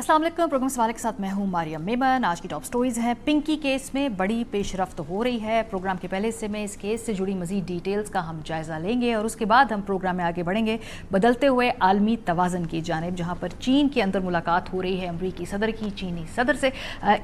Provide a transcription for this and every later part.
अस्सलाम वालेकुम। प्रोग्राम सवाल के साथ मैं हूं मारियम मेमन। आज की टॉप स्टोरीज हैं। पिंकी केस में बड़ी पेशरफ्त हो रही है। प्रोग्राम के पहले से में इस केस से जुड़ी मजीद डिटेल्स का हम जायज़ा लेंगे और उसके बाद हम प्रोग्राम में आगे बढ़ेंगे बदलते हुए आलमी तवाज़न की जानिब, जहां पर चीन के अंदर मुलाकात हो रही है अमरीकी सदर की चीनी सदर से।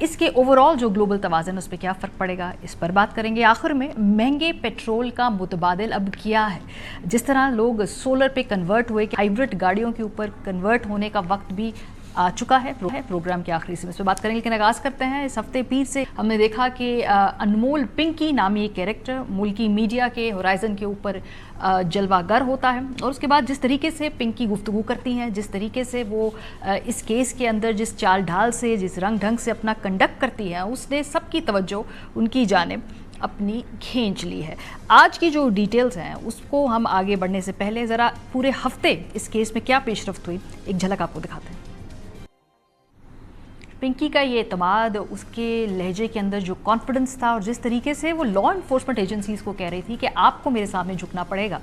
इसके ओवरऑल जो ग्लोबल तवाज़न उस पर क्या फ़र्क पड़ेगा, इस पर बात करेंगे। आखिर में महंगे पेट्रोल का मुतबादिल अब क्या है। जिस तरह लोग सोलर पे कन्वर्ट हुए, हाइब्रिड गाड़ियों के ऊपर कन्वर्ट होने का वक्त भी आ चुका है। प्रोग्राम के आखिरी से इस पर बात करेंगे, लेकिन आगाज़ करते हैं। इस हफ्ते पीर से हमने देखा कि अनमोल पिंकी नामी एक कैरेक्टर मुल्की मीडिया के होराइजन के ऊपर जलवागर होता है, और उसके बाद जिस तरीके से पिंकी गुफ्तगू करती हैं, जिस तरीके से वो इस केस के अंदर जिस चाल ढाल से, जिस रंग ढंग से अपना कंडक्ट करती हैं, उसने सबकी तवज्जो उनकी जानिब अपनी खींच ली है। आज की जो डिटेल्स हैं उसको हम आगे बढ़ने से पहले ज़रा पूरे हफ्ते इस केस में क्या पेशरफ्त हुई एक झलक आपको दिखाते हैं। पिंकी का ये एतमाद, उसके लहजे के अंदर जो कॉन्फिडेंस था और जिस तरीके से वो लॉ इन्फोर्समेंट एजेंसीज़ को कह रही थी कि आपको मेरे सामने झुकना पड़ेगा,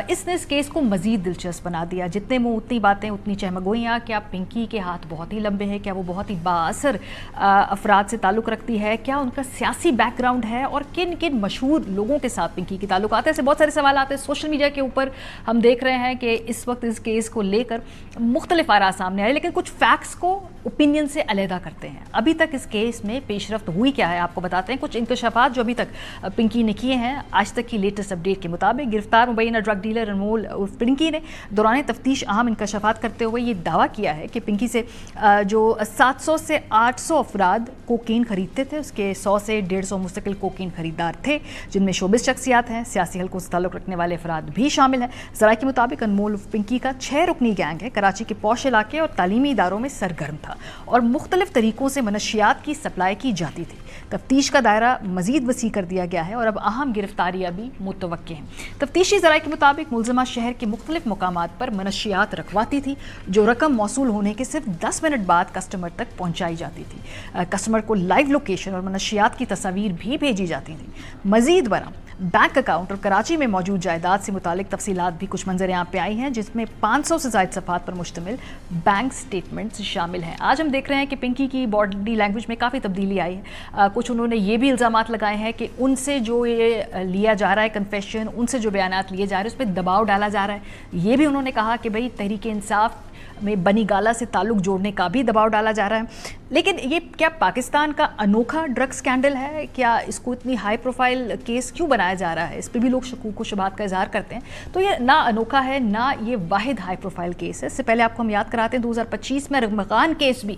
इसने इस केस को मज़ीद दिलचस्प बना दिया। जितने मुँह उतनी बातें, उतनी चहमगोइयाँ। क्या पिंकी के हाथ बहुत ही लंबे हैं? क्या वो बहुत ही बाअसर अफराद से ताल्लुक़ रखती है? क्या उनका सियासी बैकग्राउंड है? और किन किन मशहूर लोगों के साथ पिंकी के ताल्लुकात हैं? ऐसे बहुत सारे सवाल आते हैं। सोशल मीडिया के ऊपर हम देख रहे हैं कि इस वक्त इस केस को लेकर मुख्तलिफ आरा सामने आए, लेकिन कुछ फैक्ट्स को ओपिनियन से अलहदा करते हैं। अभी तक इस केस में पेशरफ्त हुई क्या है आपको बताते हैं। कुछ इंकशाफात जो अभी तक पिंकी ने किए हैं। आज तक की लेटेस्ट अपडेट के मुताबिक गिरफ्तार मुबैना ड्रग डीलर अनमोल उर्फ पिंकी ने दौरान तफ्तीश अहम इंकशाफात करते हुए ये दावा किया है कि पिंकी से जो 700 से 800 अफराद कोकीन खरीदते थे, उसके 100 से 150 मुस्तकिल कोकीन खरीदार थे, जिनमें शोबिस शख्सियात हैं, सियासी हलकों से ताल्लुक़ रखने वाले अफराद भी शामिल हैं। ज़राए के मुताबिक अनमोल उर्फ पिंकी का 6 रुकनी गैंग है, कराची के पौश इलाके और तालीमी इदारों में सरगर्म था और मुख्तलिफ तरीक़ों से मनशियात की सप्लाई की जाती थी। तफ्तीश का दायरा मजीद वसी कर दिया गया है और अब अहम गिरफ्तारियां भी मुतवक्के हैं। तफ्तीशी ज़राए के मुताबिक मुलज़मा शहर के मुख्तलिफ मकामात पर मनशियात रखवाती थी, जो रकम मौसूल होने के सिर्फ 10 मिनट बाद कस्टमर तक पहुँचाई जाती थी। कस्टमर को लाइव लोकेशन और मनशियात की तस्वीर भी भेजी जाती थी। मजीद बरा बैंक अकाउंट और कराची में मौजूद जायदाद से मुतालिक तफसीलात भी कुछ मंजर यहाँ पे आई हैं, जिसमें 500 से ज़ायद सफ़ात पर मुश्तमिल बैंक स्टेटमेंट्स शामिल हैं। आज हम देख रहे हैं कि पिंकी की बॉडी लैंग्वेज में काफ़ी तब्दीली आई है। कुछ उन्होंने ये भी इल्ज़ामात लगाए हैं कि उनसे जो ये लिया जा रहा है कन्फेशन, उनसे जो बयानात लिए जा रहे हैं उस पर दबाव डाला जा रहा है। ये भी उन्होंने कहा कि भाई तहरीक इंसाफ में बनी गाला से ताल्लुक़ जोड़ने का भी दबाव डाला जा रहा है। लेकिन ये क्या पाकिस्तान का अनोखा ड्रग स्कैंडल है? क्या इसको इतनी हाई प्रोफाइल केस क्यों बनाया जा रहा है? इस पर भी लोग शकूक व शुबहात का इजहार करते हैं। तो ये ना अनोखा है, ना ये वाहिद हाई प्रोफाइल केस है। इससे पहले आपको हम याद कराते हैं 2025 में अरमगान केस भी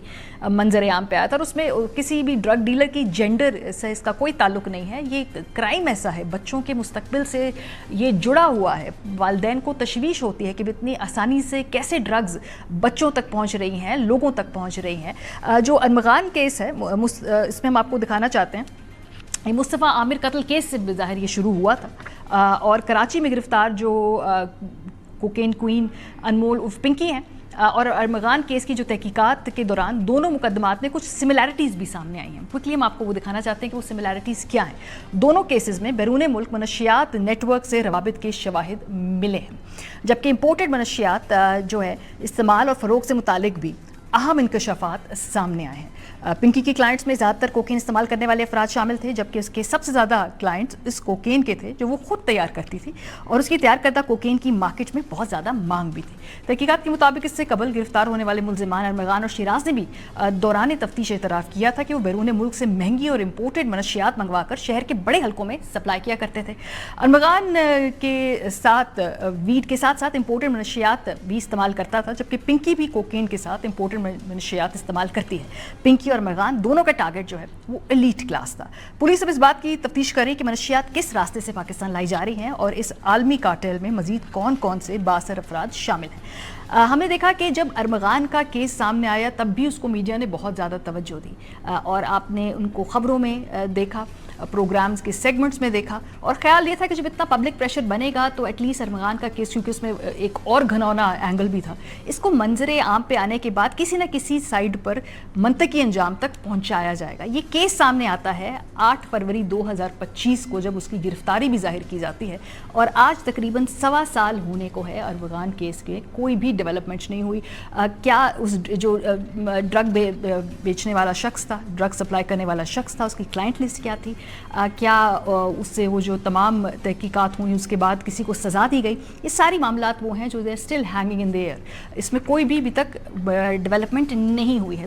मंजर आम पे आया था और उसमें किसी भी ड्रग डीलर की जेंडर से इसका कोई ताल्लुक नहीं है। ये क्राइम ऐसा है, बच्चों के मुस्तकबिल से ये जुड़ा हुआ है। वालिदैन को तशवीश होती है कि इतनी आसानी से कैसे ड्रग्स बच्चों तक पहुँच रही हैं, लोगों तक पहुँच रही हैं। जो अरमगान केस है इसमें हम आपको दिखाना चाहते हैं, ये मुस्तफ़ा आमिर कत्ल केस से ज़ाहिर ये शुरू हुआ था और कराची में गिरफ्तार जो कोकेन क्वीन अनमोल उर्फ पिंकी हैं और अरमगान केस की जो तहकीकात के दौरान दोनों मुकदमात में कुछ सिमिलैरिटीज़ भी सामने आई हैं। क्विकली हम आपको वो दिखाना चाहते हैं कि वो सिमिलैरिटीज़ क्या हैं। दोनों केसेस में बैरून मुल्क मनशियात नेटवर्क से रवाबित के शवाहिद मिले हैं, जबकि इम्पोर्टेड मनशियात जो है इस्तेमाल और फ़रोग से मुतालिक भी अहम इंकशाफात सामने आए हैं। पिंकी की क्लाइंट्स में ज़्यादातर कोकेन इस्तेमाल करने वाले अफराद शामिल थे, जबकि उसके सबसे ज़्यादा क्लाइंट्स इस कोकेन के थे जो वो खुद तैयार करती थी और उसकी तैयार करदा कोकेन की मार्केट में बहुत ज़्यादा मांग भी थी। तहकीकात के मुताबिक इससे कबल गिरफ्तार होने वाले मुलज़िमान अरमगान और शिराज ने भी दौरान तफ्तीश एतराफ़ किया था कि वो बैरून मुल्क से महंगी और इम्पोर्टेड मनशियात मंगवा कर शहर के बड़े हल्कों में सप्लाई किया करते थे। अरमगान के साथ वीड के साथ साथ इम्पोर्टेड मनशियात भी इस्तेमाल करता था, जबकि पिंकी भी कोकेन के साथ इम्पोर्टेड मनशियात इस्तेमाल करती है। पिंकी और अरमगान दोनों का टारगेट जो है वो एलीट क्लास था। पुलिस अब इस बात की तफ्तीश करी कि मनशियात किस रास्ते से पाकिस्तान लाई जा रही हैं और इस आलमी कार्टेल में मजीद कौन कौन से बासर अफराद शामिल हैं। हमने देखा कि जब अरमगान का केस सामने आया तब भी उसको मीडिया ने बहुत ज़्यादा तवज्जो दी और आपने उनको ख़बरों में देखा। प्रोग्राम्स के सेगमेंट्स में देखा, और ख्याल ये था कि जब इतना पब्लिक प्रेशर बनेगा तो एटलीस्ट अरमगान का केस, क्योंकि उसमें एक और घनौना एंगल भी था, इसको मंजरे आम पे आने के बाद किसी न किसी साइड पर मंतकी अंजाम तक पहुंचाया जाएगा। ये केस सामने आता है 8 फरवरी 2025 को, जब उसकी गिरफ्तारी भी जाहिर की जाती है, और आज तकरीबन 1.25 साल होने को है अरमगान केस के, कोई भी डेवलपमेंट्स नहीं हुई। क्या उस जो ड्रग बेचने वाला शख्स था, ड्रग सप्लाई करने वाला शख्स था, उसकी क्लाइंट लिस्ट क्या थी, क्या उससे वो जो तमाम तहकीकात हुई उसके बाद किसी को सज़ा दी गई, ये सारी मामलात वो हैं जो they are still hanging in the air. इसमें कोई भी अभी तक डेवलपमेंट नहीं हुई है।